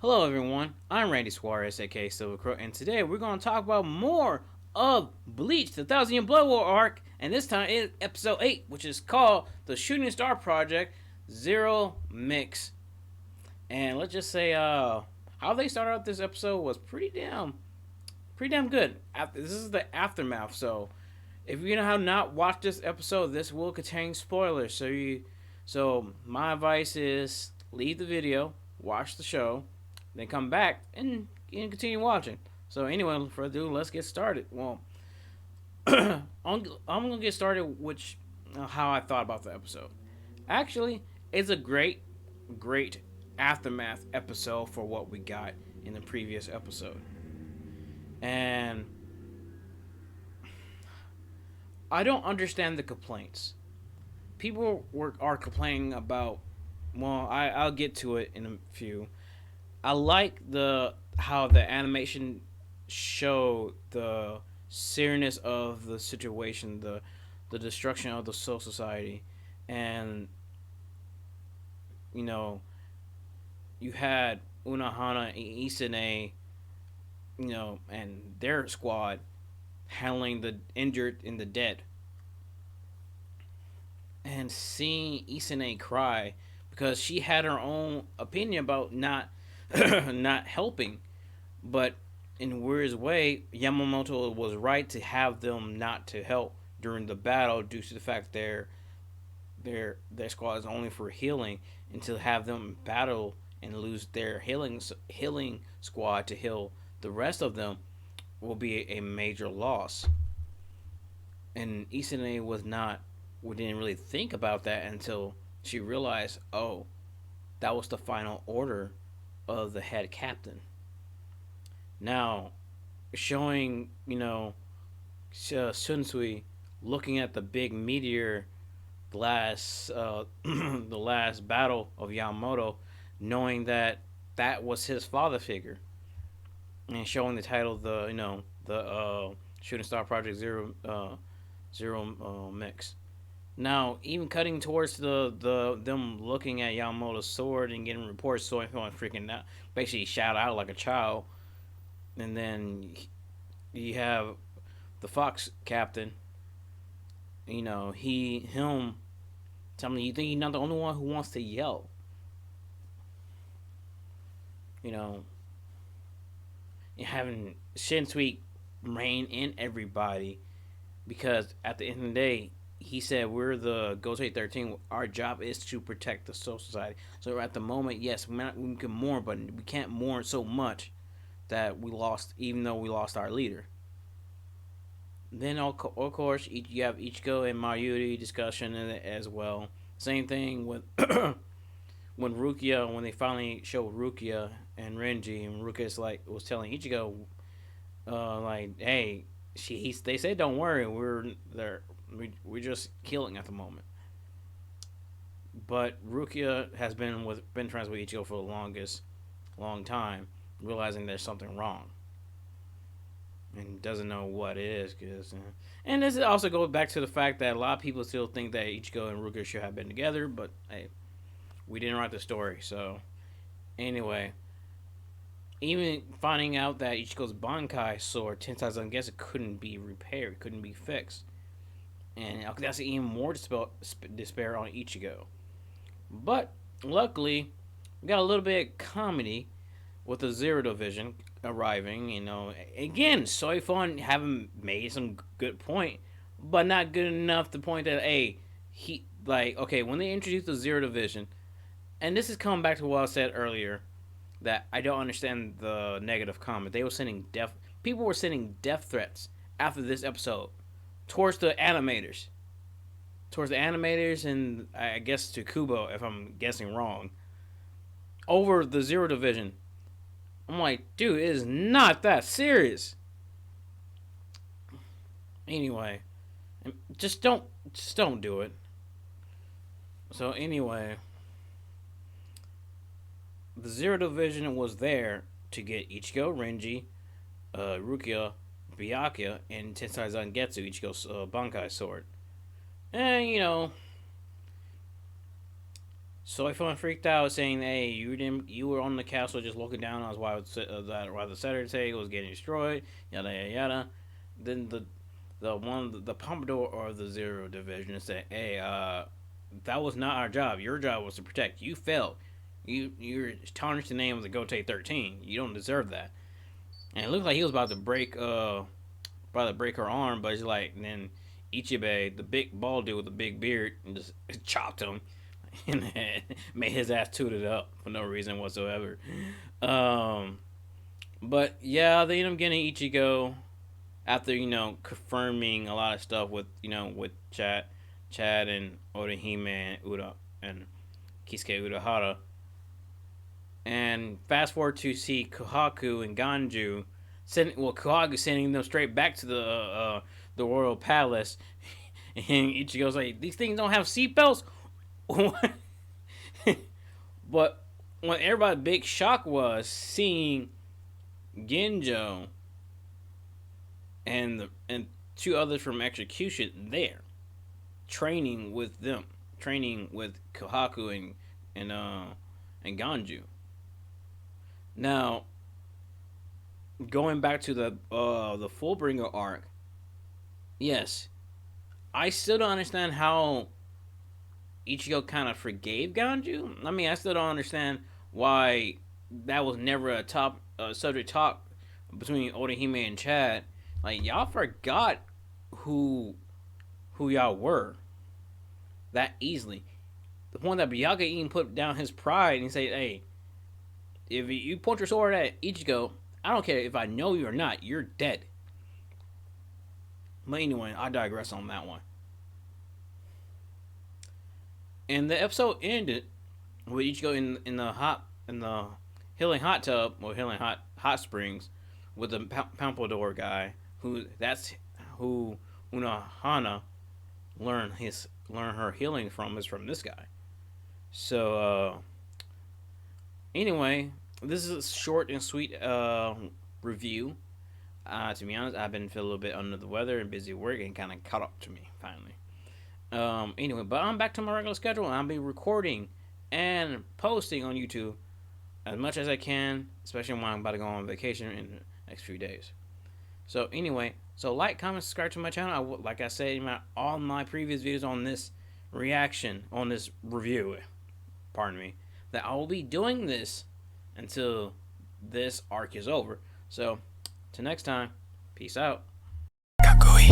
Hello, everyone. I'm Randy Suarez, aka Silver Crow, and today we're going to talk about more of Bleach, the Thousand Year Blood War arc, and this time it's episode 8, which is called The Shooting Star Project Zero Mix. And let's just say, how they started out this episode was pretty damn good. This is the aftermath, so if you know how not watch this episode, this will contain spoilers. So my advice is leave the video, watch the show, then come back and continue watching. So anyway, without further ado, let's get started. Well, I'm gonna get started which how I thought about the episode. Actually, it's a great aftermath episode for what we got in the previous episode, and I don't understand the complaints. Are complaining about. Well, I'll get to it in a few. I like the how the animation showed the seriousness of the situation, the destruction of the Soul Society, and you know you had Unohana and Isane, and their squad handling the injured and the dead, and seeing Isane cry because she had her own opinion about not not helping, but in a weird way, Yamamoto was right to have them not to help during the battle due to the fact their squad is only for healing, and to have them battle and lose their healing squad to heal the rest of them will be a major loss. And Isane was not we didn't really think about that until she realized, oh, that was the final order of the head captain. Now, showing, Sunsui looking at the big meteor, the last, the last battle of Yamamoto, knowing that that was his father figure, and showing the title, the Shooting Star Project Zero Mix. Now, even cutting towards the them looking at Yamamoto's sword and getting reports, so everyone freaking out, basically shout out like a child, and then you have the Fox captain. Him telling me, you think you're not the only one who wants to yell. You know, and having Shinsui rein in everybody, because at the end of the day, he said we're the Ghost 13. Our job is to protect the Soul Society. So at the moment, yes, we can mourn, but we can't mourn so much that we lost, even though we lost our leader. Then of course you have Ichigo and Mayuri discussion as well. Same thing with when they finally showed Rukia and Renji, and Rukia's like was telling Ichigo, hey, they said don't worry, we're there. We're just killing at the moment. But Rukia has been friends with Ichigo for the long time, realizing there's something wrong, and doesn't know what it is. And this also goes back to the fact that a lot of people still think that Ichigo and Rukia should have been together, but hey, we didn't write the story. So anyway, even finding out that Ichigo's Bankai sword Tensai Zangetsu couldn't be repaired, couldn't be fixed, and that's even more despair on Ichigo. But luckily, we got a little bit of comedy with the Zero Division arriving. Again, Soy Fun having made some good point, but not good enough to point that okay, when they introduced the Zero Division, and this is coming back to what I said earlier, that I don't understand the negative comment. People were sending death threats after this episode towards the animators. And I guess to Kubo, if I'm guessing wrong, over the Zero Division. I'm like, dude, it is not that serious. Anyway, just don't do it. So anyway, the Zero Division was there to get Ichigo, Renji, Rukia, Byakuya, and Tensai Zangetsu, Ichigo's Bankai sword. And, Soy Fun freaked out, saying, "Hey, you were on the castle just looking down on us while the Saturday was getting destroyed." Yada yada yada. Then the Pompadour or the Zero Division said, "Hey, that was not our job. Your job was to protect. You failed. You tarnished the name of the Gote 13. You don't deserve that." And it looked like he was about to break her arm, but it's like then Ichibei, the big bald dude with the big beard, and just chopped him in the head, made his ass tooted up for no reason whatsoever. Um, but yeah, they end up getting Ichigo after confirming a lot of stuff with with Chad and Orihime and Uda and Kisuke Urahara. And fast forward to see Kohaku and Ganju Kohaku sending them straight back to the royal palace. And Ichigo's like, these things don't have seatbelts. But when everybody's big shock was seeing Genjo and two others from Execution there, training with them, training with Kohaku and Ganju. Now, going back to the Fullbringer arc, yes, I still don't understand how Ichigo kind of forgave Ganju. I mean, I still don't understand why that was never a top subject talk between Orihime and Chad. Like, y'all forgot who y'all were that easily. The point that Byakuya even put down his pride and say, "Hey, if you point your sword at Ichigo, I don't care if I know you or not. You're dead." But anyway, I digress on that one. And the episode ended with Ichigo in the healing hot tub or healing hot springs with the Pompadour guy who Unohana learn her healing from is from this guy. So anyway, this is a short and sweet review. To be honest, I've been feeling a little bit under the weather and busy work and kind of caught up to me finally. Anyway, but I'm back to my regular schedule and I'll be recording and posting on YouTube as much as I can, especially when I'm about to go on vacation in the next few days. So anyway, like, comment, subscribe to my channel. Like I said in all my previous videos on this reaction, on this review, pardon me, that I will be doing this until this arc is over. So, till next time, peace out. Kakui.